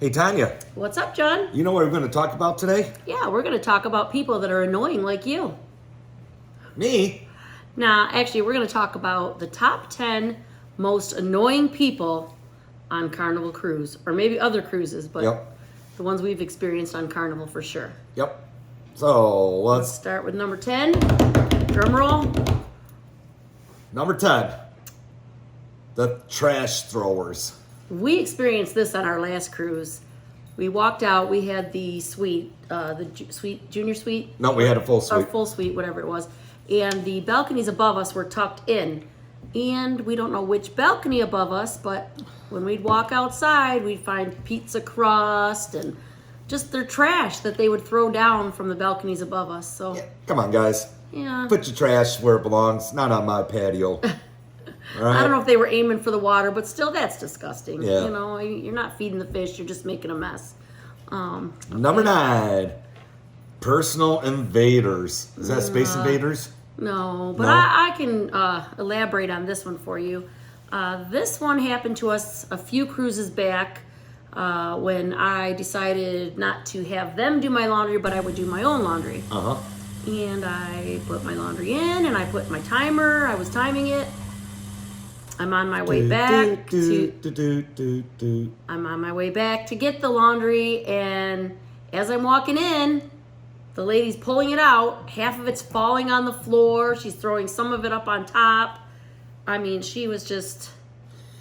Hey, Tonya. What's up, John? You know what we're going to talk about today? Yeah, we're going to talk about people that are annoying like you. Me? Nah, actually, we're going to talk about the top 10 most annoying people on Carnival Cruise, or maybe other cruises, but the ones we've experienced on Carnival for sure. Yep. So Let's start with number 10. Drum roll. Number 10. The trash throwers. We experienced this on our last cruise. We walked out. We had the suite, junior suite. No, we had a full suite. Or full suite, whatever it was. And the balconies above us were tucked in. And we don't know which balcony above us, but when we'd walk outside, we'd find pizza crust and just their trash that they would throw down from the balconies above us. So Come on, guys. Yeah. Put your trash where it belongs, not on my patio. Right. I don't know if they were aiming for the water, but still, that's disgusting. Yeah. You know, you're not feeding the fish; you're just making a mess. Number 9, personal invaders. Is that Space Invaders? No, but I can elaborate on this one for you. This one happened to us a few cruises back when I decided not to have them do my laundry, but I would do my own laundry. And I put my laundry in, and I put my timer. I was timing it. I'm on my way back I'm on my way back to get the laundry, and as I'm walking in, the lady's pulling it out. Half of it's falling on the floor. She's throwing some of it up on top. I mean, she was just...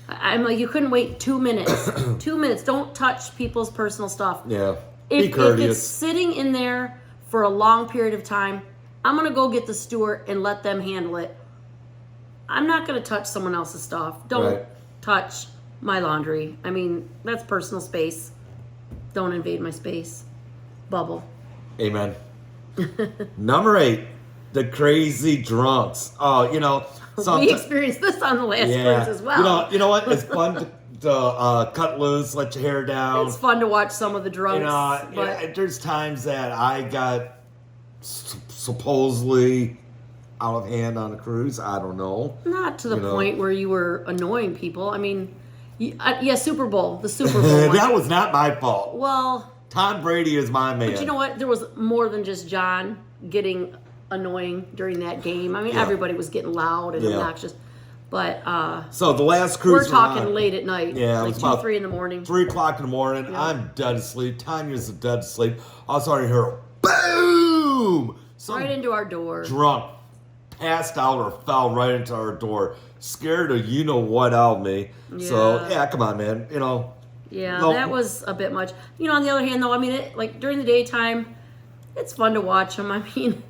I'm like, you couldn't wait 2 minutes. 2 minutes. Don't touch people's personal stuff. Yeah. Be courteous. If it's sitting in there for a long period of time, I'm going to go get the steward and let them handle it. I'm not going to touch someone else's stuff. Don't touch my laundry. I mean, that's personal space. Don't invade my space. Bubble. Amen. Number 8, the crazy drunks. Oh, you know, we experienced this on the last cruise as well. You know what? It's fun to cut loose, let your hair down. It's fun to watch some of the drunks. You know, there's times that I got supposedly out of hand on a cruise. I don't know. Not to the point where you were annoying people. I mean, Super Bowl. The Super Bowl one. That was not my fault. Well, Tom Brady is my man. But you know what? There was more than just John getting annoying during that game. I mean, everybody was getting loud and obnoxious. But so the last cruise we're talking late at night. Yeah, like it was 2, 3 in the morning. 3 o'clock in the morning. Yeah. I'm dead asleep. Tanya's dead asleep. All of a sudden, I hear boom! Right into our door. Drunk, passed out or fell right into our door. Scared of you know what out of me. Yeah. So come on, man. You know. Yeah, that was a bit much. You know, on the other hand, though, I mean, like during the daytime, it's fun to watch them. I mean,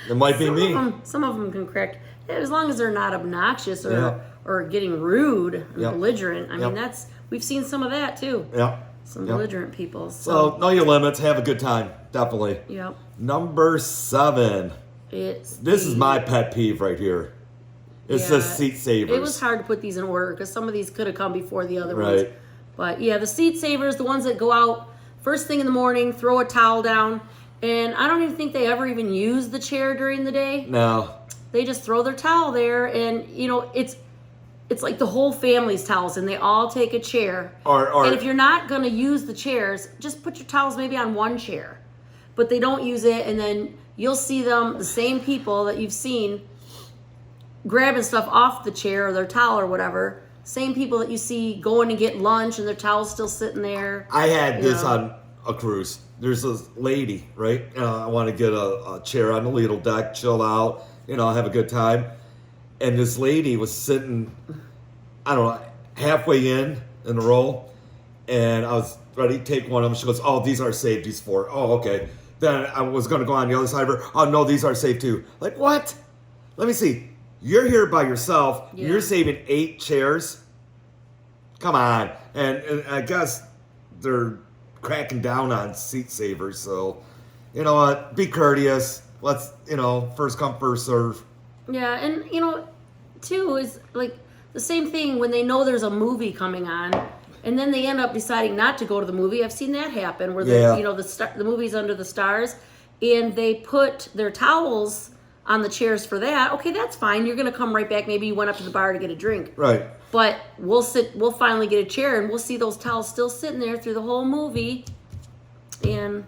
it might be me. Some of them can crack. As long as they're not obnoxious or getting rude and belligerent. I mean, we've seen some of that too. Yeah. Some belligerent people. So know your limits. Have a good time. Definitely. Yep. Number 7. This is my pet peeve right here. It's the seat savers. It was hard to put these in order because some of these could have come before the other ones. But yeah, the seat savers, the ones that go out first thing in the morning, throw a towel down, and I don't even think they ever even use the chair during the day. No. They just throw their towel there, and you know it's like the whole family's towels, and they all take a chair. And if you're not going to use the chairs, just put your towels maybe on one chair. But they don't use it, and then you'll see them, the same people that you've seen, grabbing stuff off the chair or their towel or whatever. Same people that you see going to get lunch, and their towel's still sitting there. I had this on a cruise. There's this lady, right? I want to get a chair on the Lido deck, chill out, have a good time. And this lady was sitting, I don't know, halfway in the row. And I was ready to take one of them. She goes, oh, these are safe, these 4. Oh, okay. Then I was going to go on the other side of her. Oh, no, these are safe too. Like, what? Let me see. You're here by yourself. Yeah. You're saving 8 chairs. Come on. And I guess they're cracking down on seat savers. So, you know what? Be courteous. Let's, first come, first serve. Yeah, and, too, is like the same thing when they know there's a movie coming on. And then they end up deciding not to go to the movie. I've seen that happen where the movie's under the stars, and they put their towels on the chairs for that, okay, that's fine. You're going to come right back. Maybe you went up to the bar to get a drink. Right. But we'll finally get a chair, and we'll see those towels still sitting there through the whole movie. And,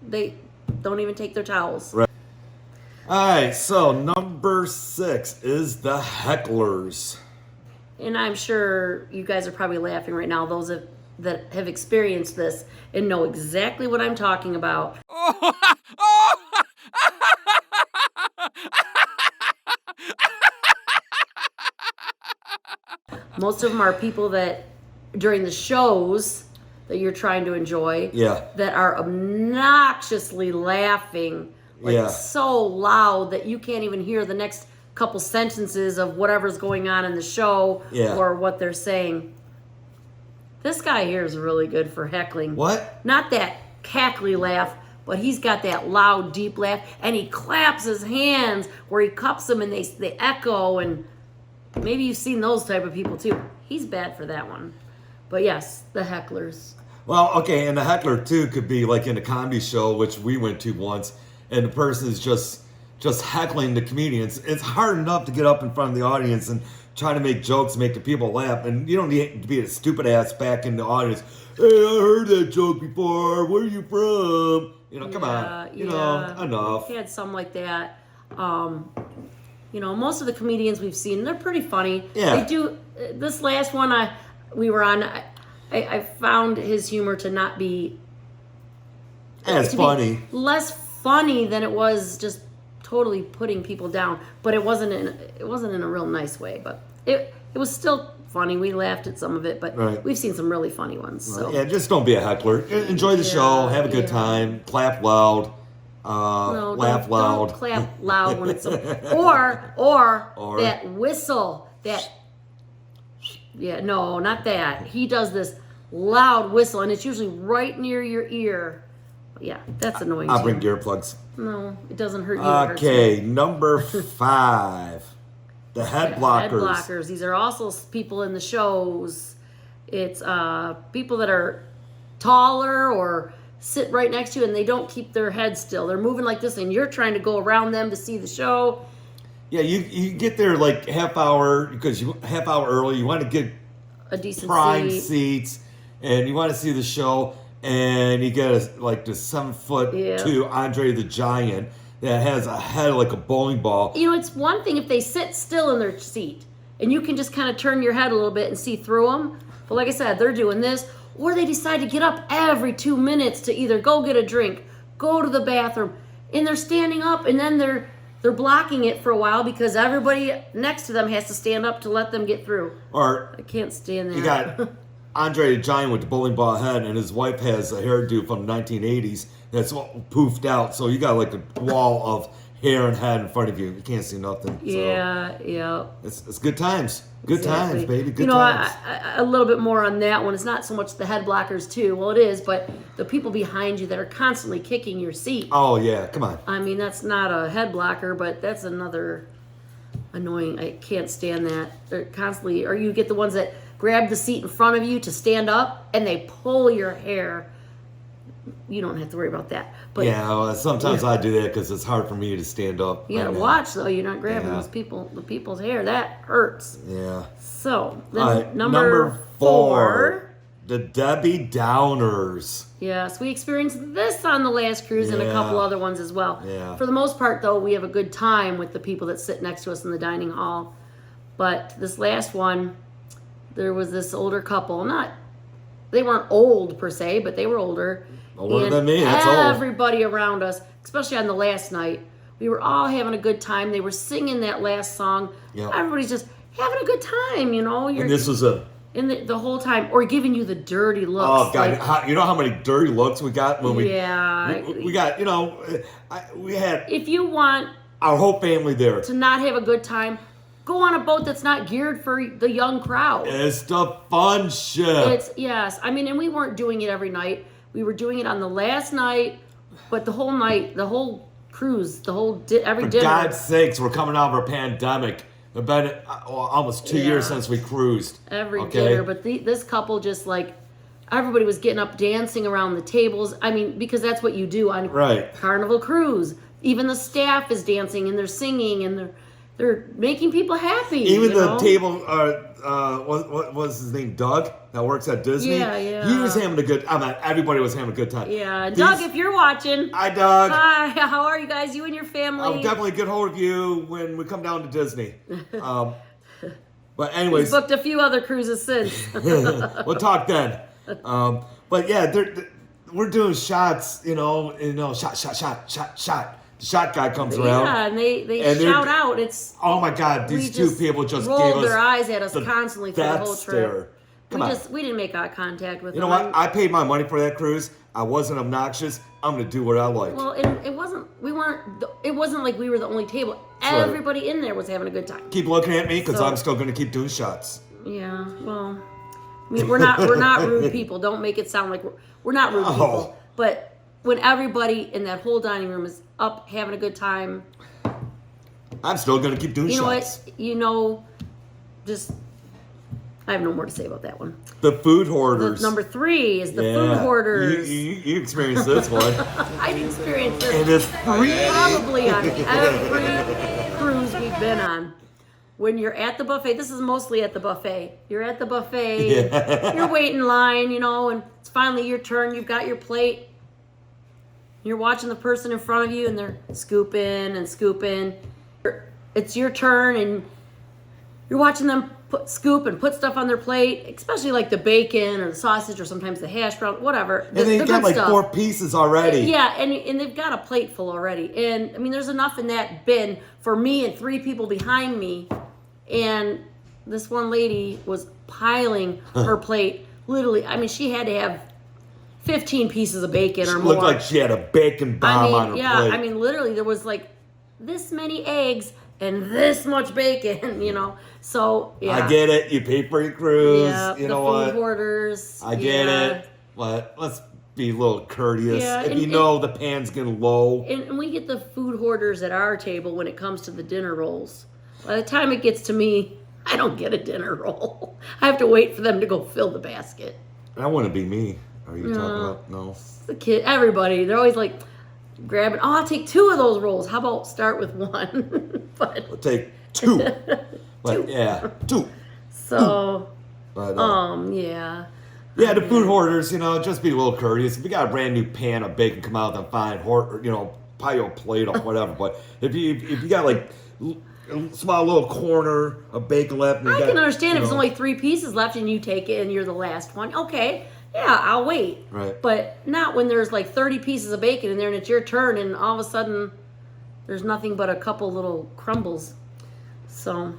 they don't even take their towels. Right. All right, so number 6 is the hecklers. And I'm sure you guys are probably laughing right now, those that have experienced this and know exactly what I'm talking about. Most of them are people that, during the shows that you're trying to enjoy, that are obnoxiously laughing, so loud that you can't even hear the next couple sentences of whatever's going on in the show or what they're saying. This guy here is really good for heckling. What? Not that cackly laugh, but he's got that loud, deep laugh, and he claps his hands where he cups them and they echo, and maybe you've seen those type of people too. He's bad for that one. But yes, the hecklers. Well, okay, and the heckler too could be like in a comedy show, which we went to once, and the person is just heckling the comedians. It's hard enough to get up in front of the audience and try to make jokes, make the people laugh, and you don't need to be a stupid ass back in the audience. Hey, I heard that joke before. Where are you from? Come on. Enough. We had some like that. Most of the comedians we've seen, they're pretty funny. Yeah. They do. This last one we were on, I found his humor to not be as funny. Less funny than it was just totally putting people down. But it wasn't in a real nice way. But it was still funny. We laughed at some of it, but we've seen some really funny ones. So. Yeah, just don't be a heckler. Enjoy the show. Have a good time. Clap loud. Laugh loud. Don't clap loud when it's or that whistle. No, not that. He does this loud whistle, and it's usually right near your ear. Yeah, that's annoying. I'll bring earplugs. No, it doesn't hurt you. Okay, number 5. The head blockers. Head blockers. These are also people in the shows. It's people that are taller or sit right next to you, and they don't keep their head still. They're moving like this, and you're trying to go around them to see the show. Yeah, you get there like half hour early. You want to get a decent prime seats, and you want to see the show. And you get the 7'2" Andre the Giant that has a head like a bowling ball. It's one thing if they sit still in their seat, and you can just kind of turn your head a little bit and see through them. But like I said, they're doing this, or they decide to get up every 2 minutes to either go get a drink, go to the bathroom, and they're standing up, and then they're blocking it for a while because everybody next to them has to stand up to let them get through. Or I can't stand that. You got Andre the Giant with the bowling ball head, and his wife has a hairdo from the 1980s that's all poofed out, so you got like a wall of hair and head in front of you. You can't see nothing. Yeah. It's good times. Good times, baby. Good times. A little bit more on that one. It's not so much the head blockers, too. Well, it is, but the people behind you that are constantly kicking your seat. Oh, yeah. Come on. I mean, that's not a head blocker, but that's another annoying. I can't stand that. They're constantly, or you get the ones that grab the seat in front of you to stand up, and they pull your hair. You don't have to worry about that. But sometimes I do that because it's hard for me to stand up. You gotta watch though. You're not grabbing the people's hair. That hurts. Yeah. So then number 4, the Debbie Downers. Yes, we experienced this on the last cruise and a couple other ones as well. Yeah. For the most part, though, we have a good time with the people that sit next to us in the dining hall. But this last one, there was this older couple. They weren't old per se, but they were older. Older than me, that's old. Everybody around us, especially on the last night, we were all having a good time. They were singing that last song. Yep. Everybody's just having a good time, And this was the whole time, or giving you the dirty looks. Oh God! You know how many dirty looks we got when we got. We had. If you want our whole family there to not have a good time, go on a boat that's not geared for the young crowd. It's the fun ship. I mean, and we weren't doing it every night. We were doing it on the last night, but the whole night, the whole cruise, every dinner. For God's sakes, we're coming out of a pandemic. It's been almost 2 years since we cruised. Every dinner, but this couple just everybody was getting up, dancing around the tables. I mean, because that's what you do on Carnival Cruise. Even the staff is dancing and they're singing and they're making people happy. Even the table, what was his name? Doug, that works at Disney. Yeah. He was having a good. Everybody was having a good time. Yeah, Doug, if you're watching. Hi, Doug. Hi, how are you guys? You and your family. I'll definitely get hold of you when we come down to Disney. But anyways, he's booked a few other cruises since. we'll talk then. But yeah, we're doing shots. Shot. The shot guy comes around. Yeah, and they shout out. It's oh my God! These two people just rolled gave us their eyes at us constantly for the whole trip. Stare. We didn't make eye contact with them. You know what? I paid my money for that cruise. I wasn't obnoxious. I'm gonna do what I like. Well, it wasn't. It wasn't like we were the only table. That's everybody right. In there was having a good time. Keep looking at me because I'm still gonna keep doing shots. Yeah. Well, I mean, we're not rude people. Don't make it sound like we're not rude people. But when everybody in that whole dining room is up having a good time, I'm still gonna keep doing shots. You know what? Just I have no more to say about that one. The Food Hoarders. Number 3 is the Food Hoarders. You experienced this one. I've experienced this. And it's free. Probably on every cruise we've been on. When you're at the buffet, this is mostly at the buffet. You're at the buffet, you're waiting in line, and it's finally your turn. You've got your plate. You're watching the person in front of you, and they're scooping and scooping. It's your turn, and you're watching them scoop and put stuff on their plate, especially like the bacon or the sausage or sometimes the hash brown, whatever. And they've got like stuff. 4 pieces already. Yeah, and they've got a plate full already. And I mean, there's enough in that bin for me and 3 people behind me. And this one lady was piling her plate. Literally, I mean, she had to have 15 pieces of bacon or more. Looked like she had a bacon bomb on her plate. Yeah, I mean, literally, there was like this many eggs and this much bacon, So, yeah. I get it. You pay for your cruise. Yeah, you know what? The Food Hoarders. I get it. But let's be a little courteous. Yeah, if the pan's getting low. And we get the Food Hoarders at our table when it comes to the dinner rolls. By the time it gets to me, I don't get a dinner roll. I have to wait for them to go fill the basket. That wouldn't be me. Are you talking about? No. The kid, everybody, they're always like grabbing, I'll take 2 of those rolls. How about start with 1? But I'll take 2. But yeah, 2. So, but, yeah. Yeah, the Food Hoarders, just be a little courteous. If you got a brand new pan of bacon, come out and find, pile your plate or whatever. But if you got like a small little corner of bacon left, and I can understand if there's only 3 pieces left and you take it and you're the last one. Okay, yeah, I'll wait. Right. But not when there's like 30 pieces of bacon in there and it's your turn and all of a sudden there's nothing but a couple little crumbles. So,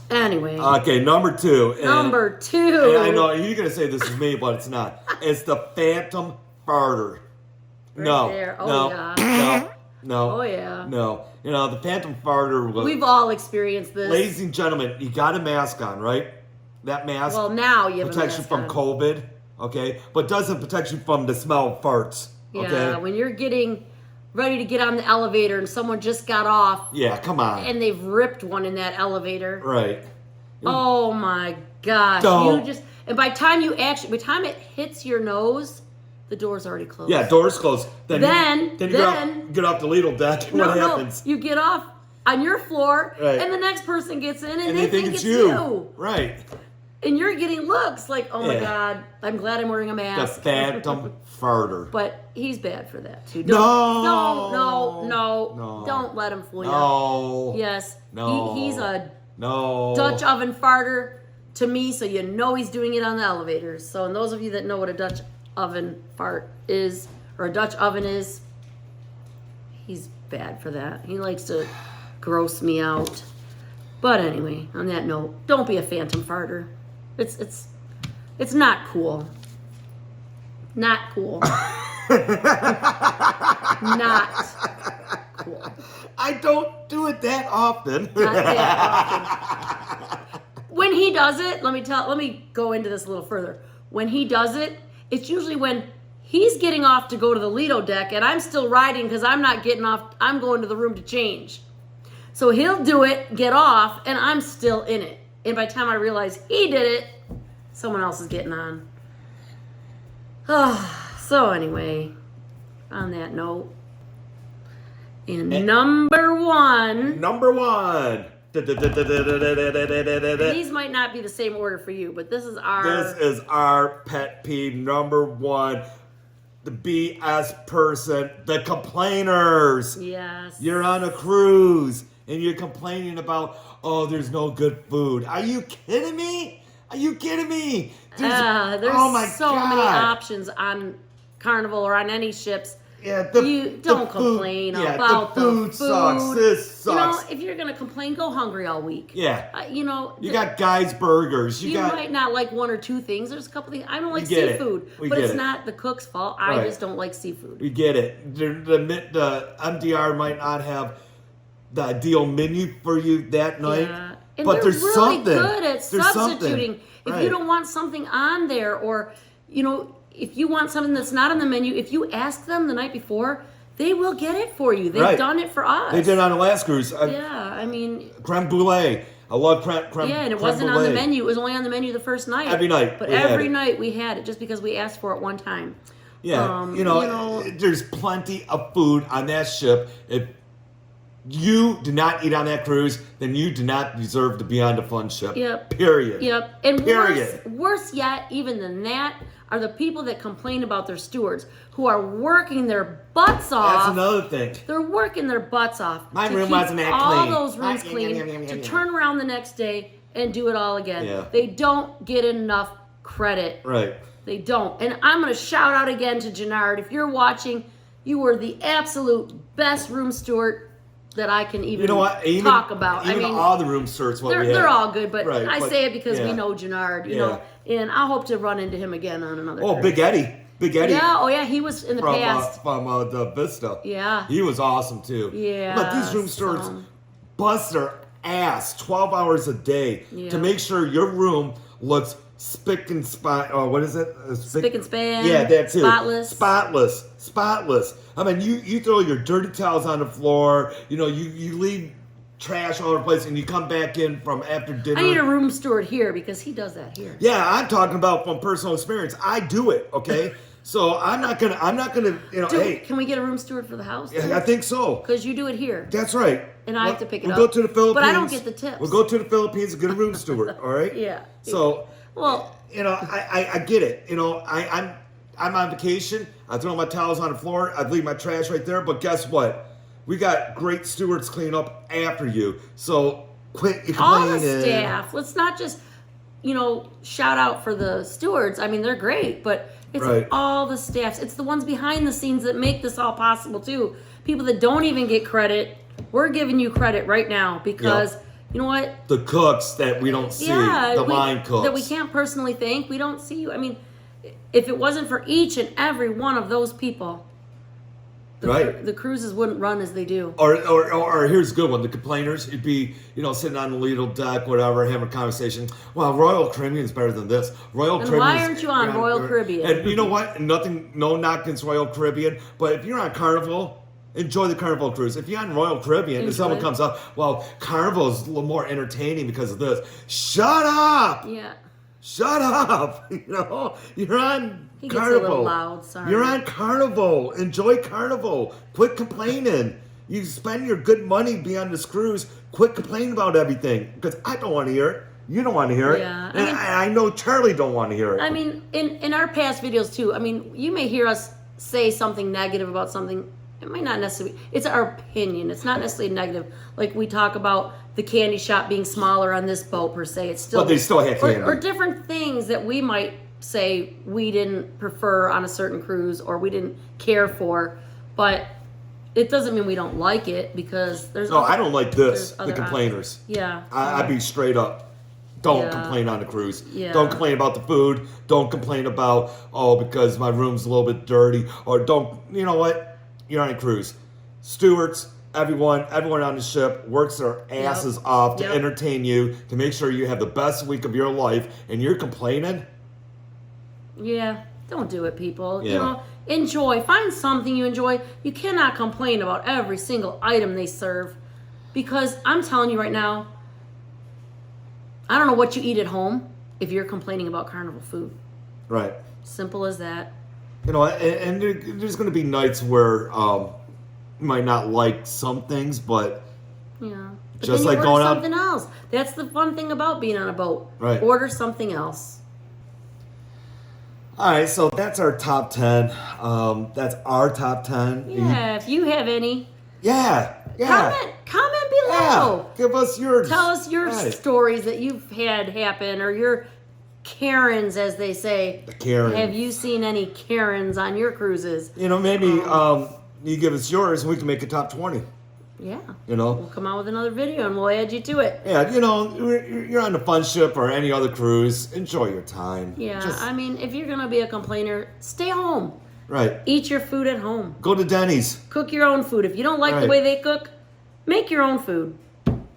anyway. Okay, number 2. Number 2. And I know you're gonna say this is me, but it's not. It's the Phantom Farter. Right there. Oh, yeah. No. Oh, yeah. No. The Phantom Farter was... We've all experienced this. Ladies and gentlemen, you got a mask on, right? That mask... Well, now you have protects you from COVID, okay? But doesn't protect you from the smell of farts, okay? Yeah, when you're getting ready to get on the elevator and someone just got off... Yeah, come on. And they've ripped one in that elevator. Right. Oh, my gosh. And by the time it hits your nose... The door's already closed. Yeah, door's closed. Then you get off the ladle deck. What happens? You get off on your floor, right. And the next person gets in, and they think it's you. Right. And you're getting looks like, oh my God, I'm glad I'm wearing a mask. The Phantom Farter. But he's bad for that too. No. Don't let him fool you. No. Yes. No. He's a Dutch oven farter to me, so you know he's doing it on the elevators. So, and those of you that know what a Dutch oven fart is, or a Dutch oven is, he's bad for that. He likes to gross me out. But anyway, on that note, don't be a phantom farter. It's not cool. Not cool. Not cool. I don't do it that often. Not that often. When he does it, let me go into this a little further. When he does it, it's usually when he's getting off to go to the Lido deck and I'm still riding because I'm not getting off. I'm going to the room to change. So he'll do it, get off, and I'm still in it. And by the time I realize he did it, someone else is getting on. So anyway, on that note, And number one. These might not be the same order for you, but this is our pet peeve number one. The BS person, the complainers. Yes. You're on a cruise and you're complaining about, oh, there's no good food. Are you kidding me? There's oh my so God. Many options on Carnival or on any ships. Yeah, don't complain about the food. Sucks. This sucks. If you're gonna complain, go hungry all week. Yeah. You got Guy's Burgers. You might not like one or two things. There's a couple things. I don't like seafood, but it's not the cook's fault. I just don't like seafood. We get it. The MDR might not have the ideal menu for you that night, but there's really something. Good at substituting. If you don't want something on there, or if you want something that's not on the menu, if you ask them the night before, they will get it for you. They've done it for us. They did it on the last cruise. Creme brulee. I love creme brulee. Yeah, and it wasn't on the menu. It was only on the menu the first night. Every night. But every night we had it just because we asked for it one time. Yeah, there's plenty of food on that ship. If you do not eat on that cruise, then you do not deserve to be on the fun ship. Yep. Period. Yep. And worse yet, even than that, are the people that complain about their stewards who are working their butts off. That's another thing. They're working their butts off. My room wasn't that all clean. All those rooms clean to turn around the next day and do it all again. Yeah. They don't get enough credit. Right. They don't. And I'm going to shout out again to Jannard. If you're watching, you were the absolute best room steward that I can even talk about. All the room stewards, they're all good, but I say it because we know Jannard, you know, and I hope to run into him again on another cruise. Big Eddie. Yeah, he was in the past. From the Vista. Yeah. He was awesome, too. Yeah. But these room stewards bust their ass 12 hours a day to make sure your room looks spick and span. Oh, what is it? Spick and span. Yeah, that too. Spotless. I mean, you throw your dirty towels on the floor. You leave trash all over the place, and you come back in from after dinner. I need a room steward here because he does that here. Yeah, I'm talking about from personal experience. I do it. Okay. So I'm not gonna. Hey, can we get a room steward for the house? Yeah, I think so. Because you do it here. That's right. And I have to pick it up. We'll go to the Philippines. But I don't get the tips. We'll go to the Philippines and get a room steward. All right. Yeah. So. Well. I get it. I'm on vacation. I throw my towels on the floor. I leave my trash right there. But guess what? We got great stewards clean up after you. So quit complaining. All the staff. Let's not just, shout out for the stewards. I mean, they're great, but it's all the staffs. It's the ones behind the scenes that make this all possible too. People that don't even get credit. We're giving you credit right now because you know what? The cooks that we don't see, the line cooks that we can't personally thank. We don't see you. I mean, if it wasn't for each and every one of those people, the cruises wouldn't run as they do. Or here's a good one: the complainers. It'd be sitting on the little deck, whatever, having a conversation. Well, Royal Caribbean's better than this. Why aren't you on Royal Caribbean? And you know what? No knock against Royal Caribbean, but if you're on Carnival. Enjoy the Carnival cruise. If you're on Royal Caribbean and someone comes up, well, Carnival is a little more entertaining because of this. Shut up! Yeah. Shut up! You're on he Carnival. Gets a little loud, sorry. You're on Carnival. Enjoy Carnival. Quit complaining. You spend your good money being on this cruise. Quit complaining about everything because I don't want to hear it. You don't want to hear it. Yeah. And I know Charlie don't want to hear it. I mean, in our past videos too, you may hear us say something negative about something. It might not necessarily, it's our opinion. It's not necessarily negative. Like we talk about the candy shop being smaller on this boat per se. It's still, but they still have candy. Or different things that we might say we didn't prefer on a certain cruise or we didn't care for. But it doesn't mean we don't like it because there's I don't like this, the complainers. Options. Yeah. I'd be straight up. Don't complain on the cruise. Yeah. Don't complain about the food. Don't complain about, because my room's a little bit dirty. Or you know what? You're on a cruise. Stewards, everyone on the ship works their asses off to entertain you, to make sure you have the best week of your life, and you're complaining? Yeah, don't do it, people. Yeah. Enjoy. Find something you enjoy. You cannot complain about every single item they serve because I'm telling you right now, I don't know what you eat at home if you're complaining about Carnival food. Right. Simple as that. And there's going to be nights where, might not like some things, but yeah. But just then you like order going out. something else. That's the fun thing about being on a boat. Right. Order something else. All right, so that's our top 10. That's our top 10. Yeah, if you have any, Yeah. comment below. Yeah. Give us yours. Tell us your stories that you've had happen, or your Karens, as they say. The Karen. Have you seen any Karens on your cruises? Maybe you give us yours and we can make a top 20. Yeah. We'll come out with another video and we'll add you to it. Yeah, you're on a fun ship or any other cruise. Enjoy your time. Yeah, I mean, if you're going to be a complainer, stay home. Right. Eat your food at home. Go to Denny's. Cook your own food. If you don't like the way they cook, make your own food.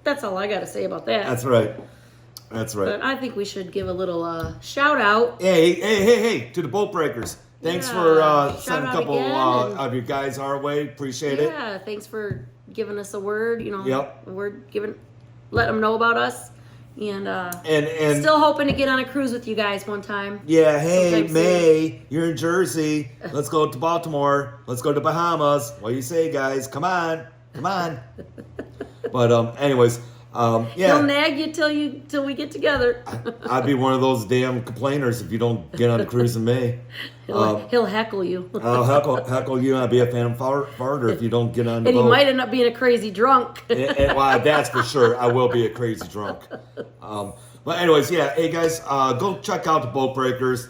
That's all I got to say about that. That's right. But I think we should give a little shout out. Hey, to the boat breakers. Thanks for sending a couple of you guys our way. Appreciate it. Yeah, thanks for giving us a word. Yep. A word let them know about us. And still hoping to get on a cruise with you guys one time. Yeah, hey, May, you're in Jersey. Let's go to Baltimore. Let's go to Bahamas. What do you say, guys? Come on. But anyways, yeah. He'll nag you till we get together. I'd be one of those damn complainers if you don't get on a cruise in May. He'll heckle you. I'll heckle you. I'll be a phantom farter if you don't get on the boat. And you might end up being a crazy drunk. Well, that's for sure. I will be a crazy drunk. But anyways, yeah. Hey guys, go check out the Boat Breakers.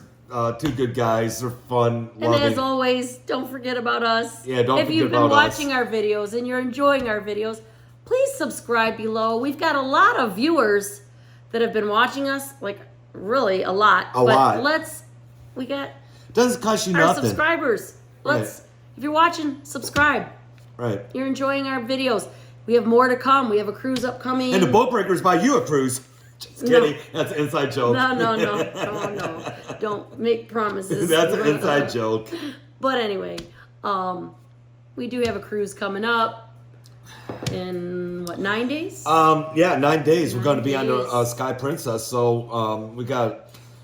Two good guys. They're fun. And as always, don't forget about us. Yeah, don't forget about us. If you've been watching our videos and you're enjoying our videos, please subscribe below. We've got a lot of viewers that have been watching us, like really a lot. We got doesn't cost you our nothing. Subscribers. If you're watching, subscribe. Right. You're enjoying our videos. We have more to come. We have a cruise upcoming. And the Boat Breakers buy you a cruise. Just kidding. That's an inside joke. No. Don't make promises. That's an inside joke. But anyway, we do have a cruise coming up in 9 days? Yeah, 9 days. We're going to be on the Sky Princess. So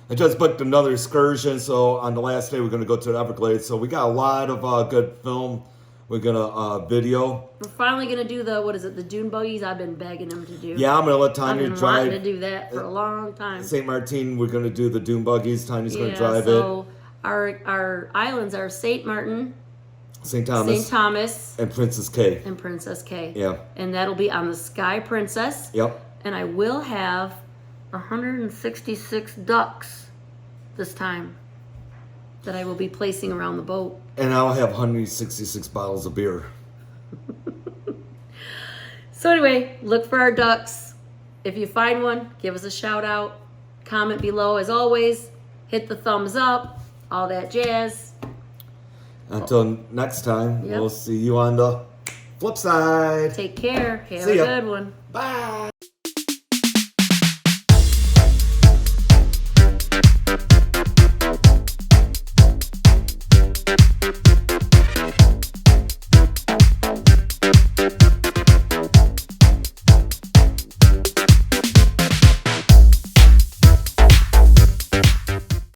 I just booked another excursion. So on the last day, we're going to go to the Everglades. So we got a lot of good film. We're going to video. We're finally going to do the dune buggies I've been begging them to do. Yeah, I'm going to let Tonya I've been drive. wanting to do that for a long time. St. Martin, we're going to do the dune buggies. Tanya's going to drive it. So our islands are St. Martin, St. Thomas, and Princess K. Yeah. And that'll be on the Sky Princess. Yep. And I will have 166 ducks this time that I will be placing around the boat. And I'll have 166 bottles of beer. So anyway, look for our ducks. If you find one, give us a shout out. Comment below as always. Hit the thumbs up. All that jazz. Until next time, we'll see you on the flip side. Take care. Have a good one. Bye.